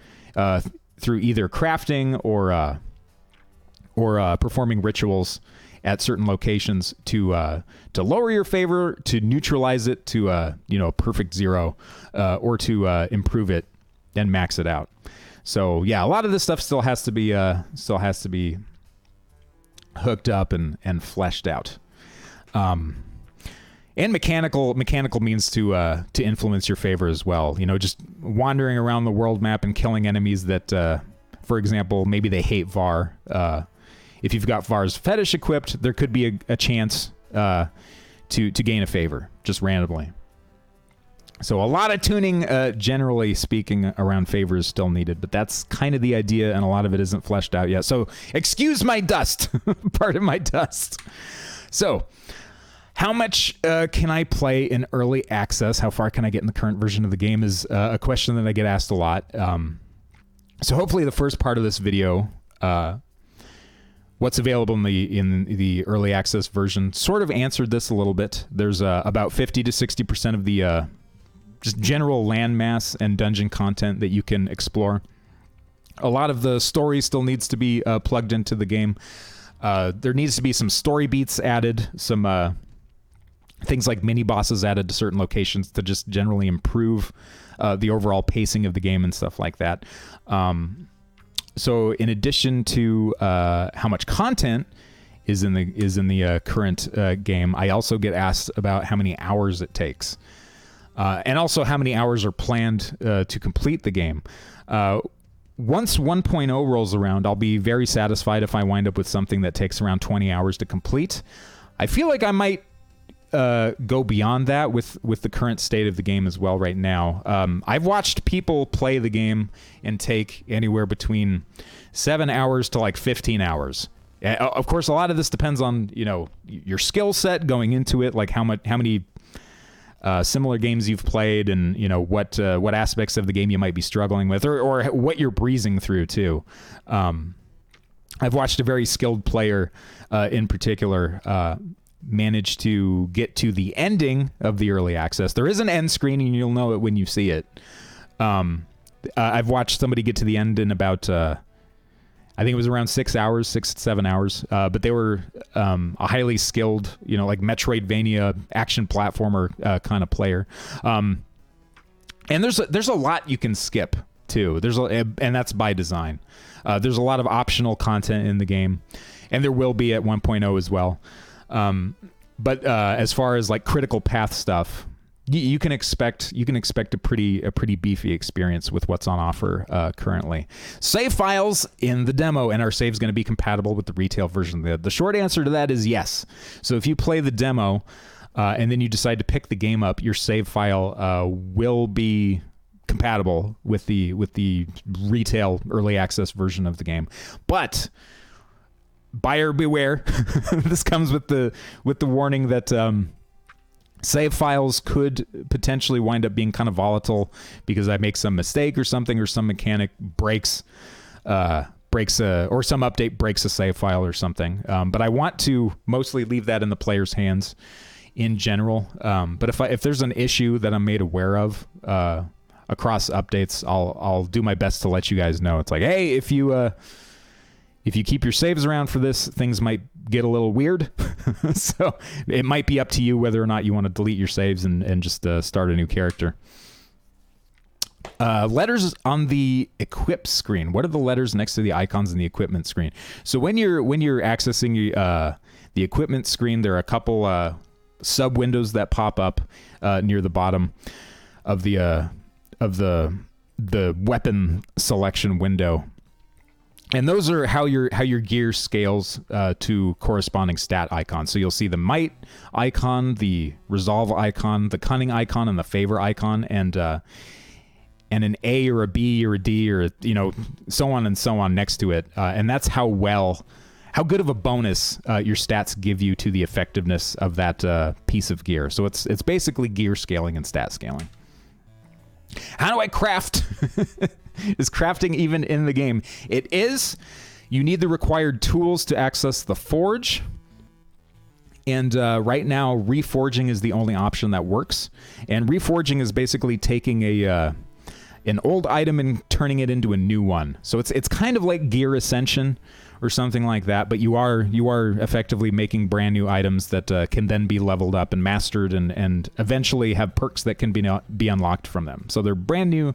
through either crafting or performing rituals at certain locations to lower your favor, to neutralize it to perfect zero, or to improve it and max it out. So yeah, a lot of this stuff still has to be hooked up and fleshed out. And mechanical means to influence your favor as well. Just wandering around the world map and killing enemies that, for example, maybe they hate Var. If you've got Var's fetish equipped, there could be a chance to gain a favor just randomly. So a lot of tuning, generally speaking, around favor is still needed, but that's kind of the idea, and a lot of it isn't fleshed out yet. So excuse my dust. Pardon my dust. So how much can I play in early access? How far can I get in the current version of the game is a question that I get asked a lot. So hopefully the first part of this video, what's available in the early access version, sort of answered this a little bit. There's about 50 to 60% of the just general landmass and dungeon content that you can explore. A lot of the story still needs to be plugged into the game. There needs to be some story beats added, some things like mini bosses added to certain locations to just generally improve the overall pacing of the game and stuff like that. So in addition to how much content is in the current game, I also get asked about how many hours it takes, and also how many hours are planned to complete the game. Once 1.0 rolls around, I'll be very satisfied if I wind up with something that takes around 20 hours to complete. I feel like I might go beyond that with the current state of the game as well right now. I've watched people play the game and take anywhere between 7 hours to like 15 hours. Of course, a lot of this depends on, you know, your skill set going into it, like how many similar games you've played, and you know what aspects of the game you might be struggling with, or what you're breezing through too. I've watched a very skilled player in particular manage to get to the ending of the early access. There is an end screen, and you'll know it when you see it. I've watched somebody get to the end in about I think it was around 6 to 7 hours. But they were a highly skilled, you know, like Metroidvania action platformer kind of player. And there's a lot you can skip too. And that's by design. There's a lot of optional content in the game, and there will be at 1.0 as well. But as far as like critical path stuff, you can expect a pretty beefy experience with what's on offer currently. Save files in the demo, and our save's going to be compatible with the retail version. The short answer to that is yes. So if you play the demo and then you decide to pick the game up, your save file will be compatible with the retail early access version of the game. But buyer beware. This comes with the warning that save files could potentially wind up being kind of volatile because I make some mistake or something, or some mechanic breaks or some update breaks a save file or something. But I want to mostly leave that in the player's hands in general. But if there's an issue that I'm made aware of across updates, I'll do my best to let you guys know. It's like, hey, if you keep your saves around for this, things might get a little weird. So it might be up to you whether or not you want to delete your saves and just start a new character. Letters on the equip screen. What are the letters next to the icons in the equipment screen? So when you're accessing the equipment screen, there are a couple sub windows that pop up near the bottom of the weapon selection window. And those are how your gear scales to corresponding stat icons. So you'll see the might icon, the resolve icon, the cunning icon, and the favor icon, and an A or a B or a D or so on and so on next to it. And that's how good of a bonus your stats give you to the effectiveness of that piece of gear. So it's basically gear scaling and stat scaling. How do I craft? Is crafting even in the game? It is. You need the required tools to access the forge. And right now, reforging is the only option that works. And reforging is basically taking an old item and turning it into a new one. So it's kind of like Gear Ascension or something like that, but you are effectively making brand new items that can then be leveled up and mastered and eventually have perks that can be unlocked from them. So they're brand new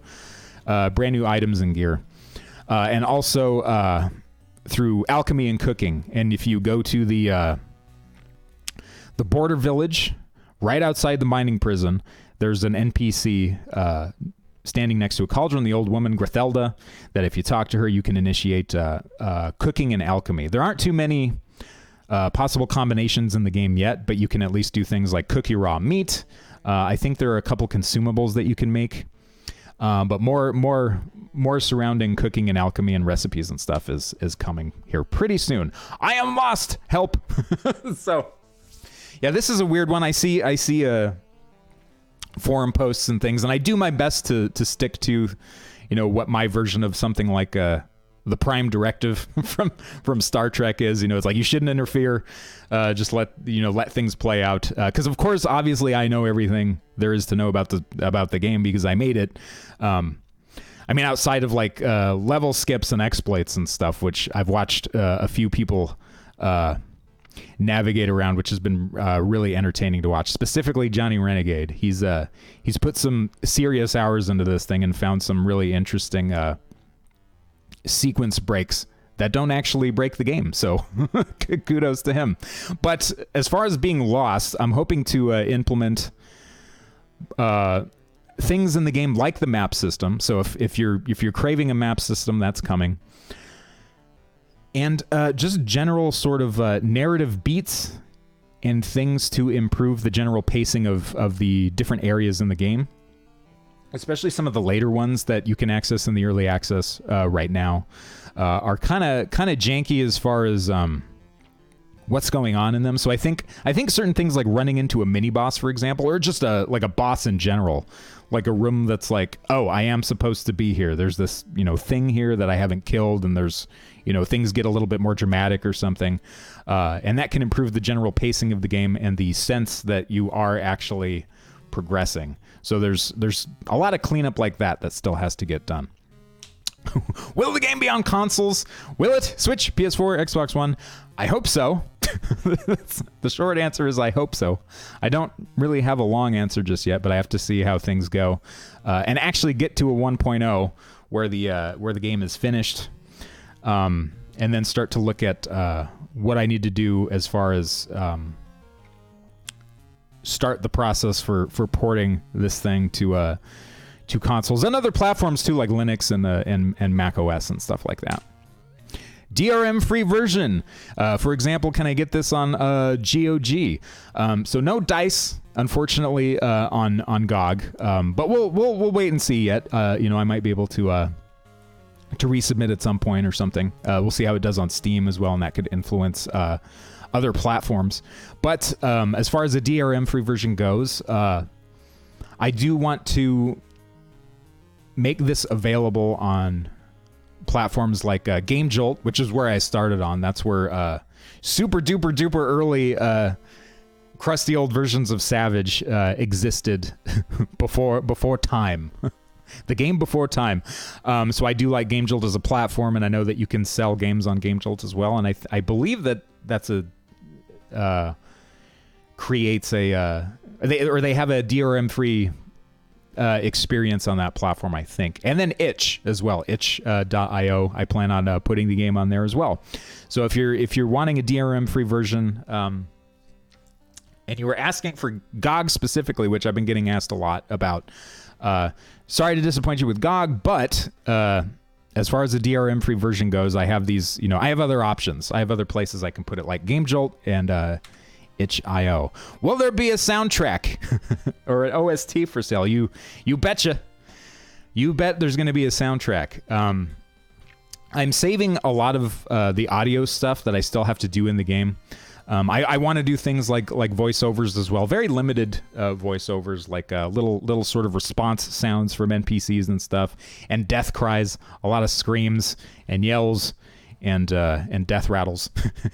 items and gear. And also through alchemy and cooking. And if you go to the border village right outside the mining prison, there's an NPC standing next to a cauldron, the old woman Grathelda, that if you talk to her, you can initiate cooking and alchemy. There aren't too many possible combinations in the game yet, but you can at least do things like cook your raw meat. I think there are a couple consumables that you can make, but more surrounding cooking and alchemy and recipes and stuff is coming here pretty soon. I am lost. Help. So, yeah, this is a weird one. I see forum posts and things, and I do my best to stick to, what my version of something like the Prime Directive from Star Trek is. It's like you shouldn't interfere, just let things play out. Because of course, obviously, I know everything there is to know about the game because I made it. I mean, outside of like level skips and exploits and stuff, which I've watched a few people navigate around, which has been really entertaining to watch. Specifically, Johnny Renegade. He's put some serious hours into this thing and found some really interesting sequence breaks that don't actually break the game. So kudos to him. But as far as being lost, I'm hoping to implement things in the game like the map system. So if you're craving a map system, that's coming. And just general sort of narrative beats and things to improve the general pacing of the different areas in the game. Especially some of the later ones that you can access in the early access right now are kind of janky as far as what's going on in them. So I think certain things like running into a mini boss, for example, or just like a boss in general, like a room that's like, oh, I am supposed to be here. There's this, thing here that I haven't killed, and there's, things get a little bit more dramatic or something. And that can improve the general pacing of the game and the sense that you are actually progressing. So there's a lot of cleanup like that still has to get done. Will the game be on consoles? Will it? Switch, PS4, Xbox One? I hope so. The short answer is I hope so. I don't really have a long answer just yet, but I have to see how things go and actually get to a 1.0 where the game is finished, and then start to look at what I need to do as far as start the process for porting this thing to consoles and other platforms too, like Linux and Mac OS and stuff like that. DRM free version. For example, can I get this on GOG? So no dice, unfortunately, on GOG. But we'll wait and see yet. I might be able to resubmit at some point or something. We'll see how it does on Steam as well, and that could influence other platforms. But as far as the DRM free version goes, I do want to make this available on platforms like Game Jolt, which is where I started on. That's where super duper early crusty old versions of Savage existed before time. The game before time. So I do like Game Jolt as a platform, and I know that you can sell games on Game Jolt as well. And I believe that's creates a they have a DRM free experience on that platform, I think. And then itch as well, itch.io. I plan on putting the game on there as well. So if you're wanting a DRM free version, and you were asking for GOG specifically, which I've been getting asked a lot about, sorry to disappoint you with GOG, but as far as the DRM free version goes, I have these, I have other options. I have other places I can put it, like Game Jolt and itch.io. Will there be a soundtrack or an OST for sale? You betcha. You bet there's going to be a soundtrack. I'm saving a lot of the audio stuff that I still have to do in the game. I want to do things like voiceovers as well. Very limited voiceovers, like little sort of response sounds from NPCs and stuff, and death cries, a lot of screams and yells and death rattles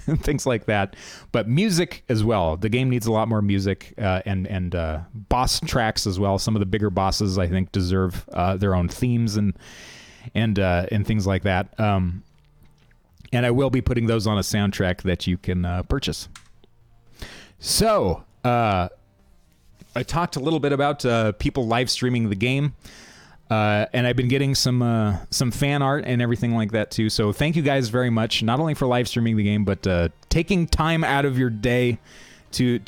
and things like that. But music as well. The game needs a lot more music and boss tracks as well. Some of the bigger bosses, I think, deserve their own themes and things like that. And I will be putting those on a soundtrack that you can purchase. So I talked a little bit about people live streaming the game. And I've been getting some fan art and everything like that too. So thank you guys very much, not only for live streaming the game, but taking time out of your day to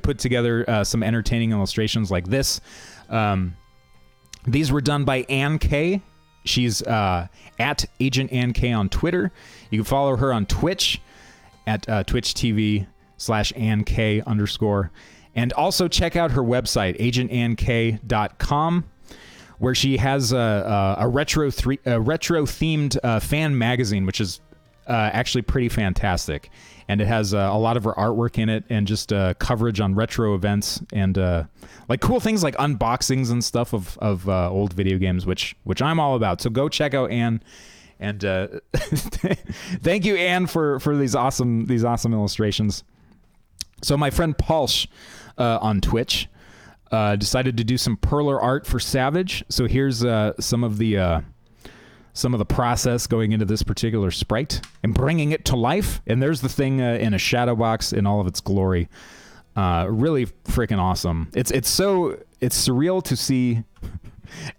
put together some entertaining illustrations like this. These were done by Ann K. She's at Agent Ann K on Twitter. You can follow her on Twitch at Twitch TV/AnnK_. And also check out her website, agentank.com. where she has a retro-themed fan magazine, which is actually pretty fantastic. And it has a lot of her artwork in it, and just coverage on retro events, and like cool things like unboxings and stuff of old video games, which I'm all about. So go check out Anne, and thank you, Anne, for these awesome illustrations. So my friend Paulsh on Twitch decided to do some perler art for Savage. So here's some of the some of the process going into this particular sprite and bringing it to life. And there's the thing in a shadow box in all of its glory. Really freaking awesome. It's surreal to see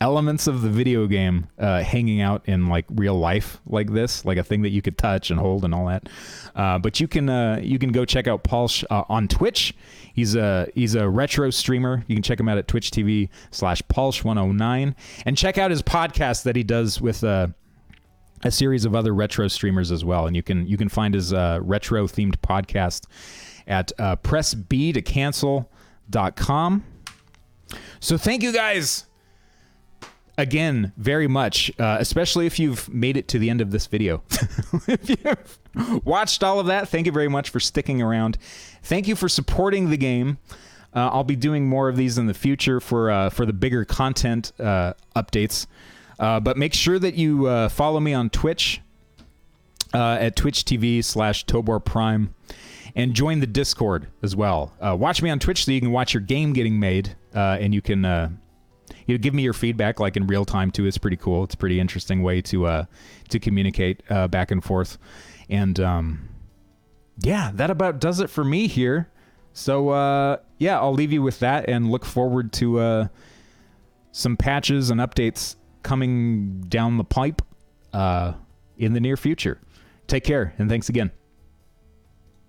elements of the video game hanging out in like real life like this, like a thing that you could touch and hold and all that. But you can go check out Paulsh on Twitch. He's a retro streamer. You can check him out at twitch.tv/Paulsh109 and check out his podcast that he does with a series of other retro streamers as well. And you can find his retro themed podcast at pressbtocancel.com. So thank you guys again very much, especially if you've made it to the end of this video. If you've watched all of that, thank you very much for sticking around. Thank you for supporting the game. I'll be doing more of these in the future for the bigger content updates. But make sure that you follow me on Twitch at twitch.tv/ToborPrime and join the Discord as well. Watch me on Twitch so you can watch your game getting made, and you can give me your feedback like in real time too. It's pretty cool. It's a pretty interesting way to communicate back and forth. And yeah, that about does it for me here. So yeah, I'll leave you with that and look forward to some patches and updates coming down the pipe in the near future. Take care, and thanks again.